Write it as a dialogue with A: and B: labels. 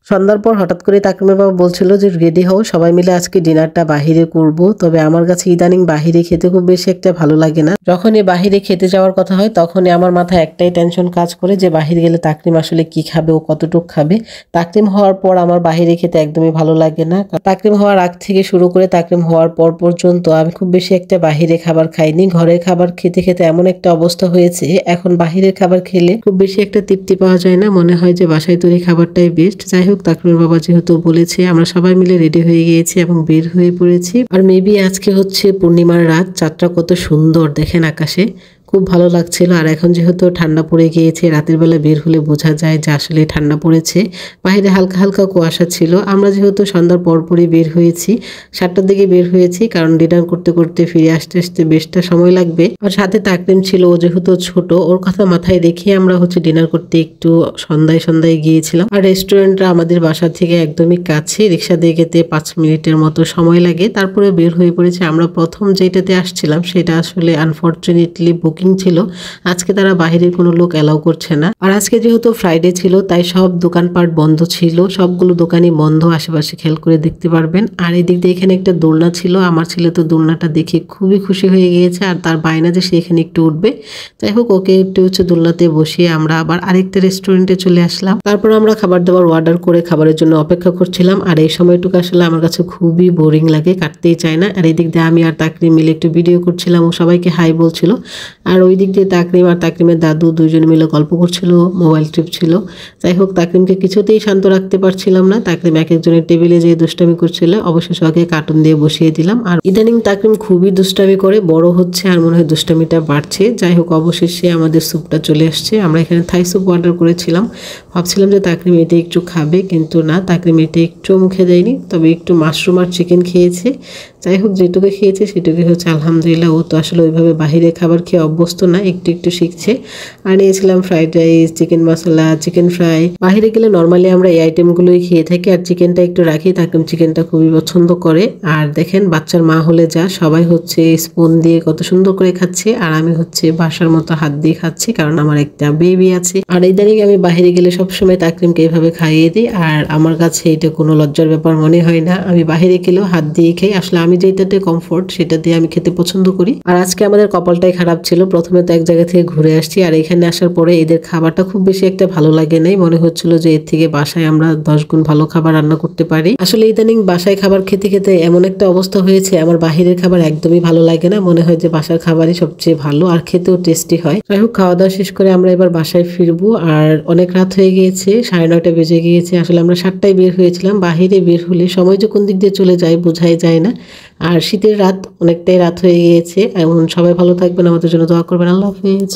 A: সন্ধ্যার পর হঠাৎ করে তাকরিমের বাবা বলছিল যে রেডি হও, সবাই মিলে আজকে ডিনারটা বাহিরে করব। তবে আমার কাছে ইদানিং বাহিরে খেতে খুব বেশি একটা ভালো লাগে না। যখনই বাহিরে খেতে যাওয়ার কথা হয় তখনই আমার মাথায় একটাই টেনশন কাজ করে যে বাহিরে গেলে তাকরিম আসলে কি খাবে, ও কতটুকু খাবে। তাকরিম হওয়ার পর আমার বাহিরে খেতে একদমই ভালো লাগে না। তাকরিম হওয়ার আগ থেকে শুরু করে তাকরিম হওয়ার পর পর্যন্ত আমি খুব বেশি একটা বাহিরে খাবার খাইনি। ঘরের খাবার খেতে খেতে এমন একটা অবস্থা হয়েছে, এখন বাহিরের খাবার খেলে খুব বেশি একটা তৃপ্তি পাওয়া যায় না, মনে হয় যে বাসায় তৈরি খাবারটাই বেস্ট। যাই হোক, তাকরিমের বাবা যেহেতু বলেছে, আমরা সবাই মিলে রেডি হয়ে গিয়েছি এবং বের হয়ে পড়েছি। আর মেবি আজকে হচ্ছে পূর্ণিমার রাত, চাঁদটা কত সুন্দর দেখেন আকাশে, খুব ভালো লাগছিল। আর এখন যেহেতু ঠান্ডা পড়ে গিয়েছে, রাতের বেলা বের হলে বোঝা যায় যে আসলে ঠান্ডা পড়েছে। বাইরে হালকা হালকা কুয়াশা ছিল। আমরা যেহেতু সন্ধ্যার পরপরই বের হয়েছি, 7টার দিকে বের হয়েছি, কারণ ডিনার করতে করতে ফিরে আসতে আসতে বেশটা সময় লাগবে। আর সাথে তাকরিম ছিল, ও যেহেতু ছোট, ওর কথা মাথায় রেখে আমরা হচ্ছে ডিনার করতে একটু সন্ধ্যায় গিয়েছিলাম। আর রেস্টুরেন্টটা আমাদের বাসা থেকে একদমই কাছে, রিক্সা দিয়ে যেতে 5 মিনিটের মতো সময় লাগে। তারপরে বের হয়ে পড়েছে। আমরা প্রথম যেটাতে আসছিলাম সেটা আসলে আনফরচুনেটলি বুকিং ছিল। আজকে তারা বাহিরের কোনো লোক অ্যালাউ করছে না। আর আজকে যেহেতু ফ্রাইডে ছিল, তাই সব দোকানপাট বন্ধ ছিল, সবগুলো দোকানই বন্ধ। আশেপাশে খেয়াল করে দেখতে পারবেন। আর এদিক দিয়ে এখানে একটা দোলনা ছিল, আমার ছেলে তো দোলনাটা দেখে খুবই খুশি হয়ে গিয়েছে। আর তার বায়না যে সে এখানে একটু উঠবে। যাই হোক, ওকে একটু হচ্ছে দোলনাতে বসিয়ে আমরা আবার আরেকটা রেস্টুরেন্টে চলে আসলাম। তারপর আমরা খাবার দাবার অর্ডার করে খাবারের জন্য অপেক্ষা করছিলাম। আর এই সময়টুকু আসলে আমার কাছে খুবই বোরিং লাগে, কাটতেই চায় না। আর এদিক দিয়ে আমি আর তাকরিম মিলে একটু ভিডিও করছিলাম, ও সবাইকে হাই বলছিল। আর ওই দিক দিয়ে তাকরিম আর তাকরিমের দাদু দুইজনে মিলে গল্প করছিল, মোবাইল টিপছিল। যাই হোক, তাকরিমকে কিছুতেই শান্ত রাখতে পারছিলাম না। তাকরিম এক একজনের টেবিলে যেয়ে দুষ্টামি করছিল, অবশেষে ওকে কার্টুন দিয়ে বসিয়ে দিলাম। আর ইদানিং তাকরিম খুবই দুষ্টামি করে, বড় হচ্ছে আর মনে হয় দুষ্টামিটা বাড়ছে। যাই হোক, অবশেষে আমাদের স্যুপটা চলে আসছে। আমরা এখানে থাই স্যুপ অর্ডার করেছিলাম, ভাবছিলাম যে তাকরিম এটা একটু খাবে, কিন্তু না, তাকরিম এটা একটু মুখে দেয়নি, তবে একটু মাশরুম আর চিকেন খেয়েছে। যাই হোক, যেটুকু খেয়েছে সেটুকু হচ্ছে আলহামদুলিল্লাহ। ও তো আসলে ওইভাবে বাহিরে খাবার খেয়ে অভ্যস্ত না, একটু একটু শিখছে। আর নিয়েছিলাম ফ্রাইড রাইস, চিকেন মশলা, চিকেন ফ্রাই। বাহিরে গেলে নর্মালি আমরা এই আইটেমগুলোই খেয়ে থাকি, আর চিকেনটা একটু রাখি, তাকরিম চিকেনটা খুবই পছন্দ করে। আর দেখেন, বাচ্চার মা হলে যা, সবাই হচ্ছে স্পুন দিয়ে কত সুন্দর করে খাচ্ছে, আর আমি হচ্ছে বাসার মতো হাত দিয়ে খাচ্ছি, কারণ আমার একটা বেবি আছে। আর ইদানিং আমি বাহিরে গেলে সবসময় তাকরিমকে এইভাবে খাইয়ে দিই, আর আমার কাছে এটা কোনো লজ্জার ব্যাপার মনে হয় না। আমি বাহিরে গেলেও হাত দিয়ে খাই, আসলে আমি যেটাতে কমফোর্ট সেটা দিয়ে আমি খেতে পছন্দ করি। আর আজকে আমাদের কপালটাই খারাপ ছিল, প্রথমে তো এক জায়গা থেকে ঘুরে আসছি, আর এখানে আসার পরে এদের খাবারটা খুব বেশি একটা ভালো লাগে নাই। মনে হচ্ছিল যে এর থেকে বাসায় আমরা 10 গুণ ভালো খাবার রান্না করতে পারি। আসলে ইদানিং বাসায় খাবার খেতে খেতে এমন একটা অবস্থা হয়েছে, আমার বাহিরের খাবার একদমই ভালো লাগে না, মনে হয় যে বাসার খাবারই সবচেয়ে ভালো আর খেতেও টেস্টি হয়। যাই হোক, খাওয়া দাওয়া শেষ করে আমরা এবার বাসায় ফিরবো। আর অনেক রাত হয়ে গিয়েছে, 9:30 বেজে গিয়েছে। আসলে আমরা 7টায় বের হয়েছিলাম। বাহিরে বের হলে সময় যে কোন দিক দিয়ে চলে যায় বোঝাই যায় না। আর শীতের রাত, অনেকটাই রাত হয়ে গিয়েছে। এখন সবাই ভালো থাকবেন, আমাদের জন্য দোয়া করবেন। আল্লাহ হাফেজ।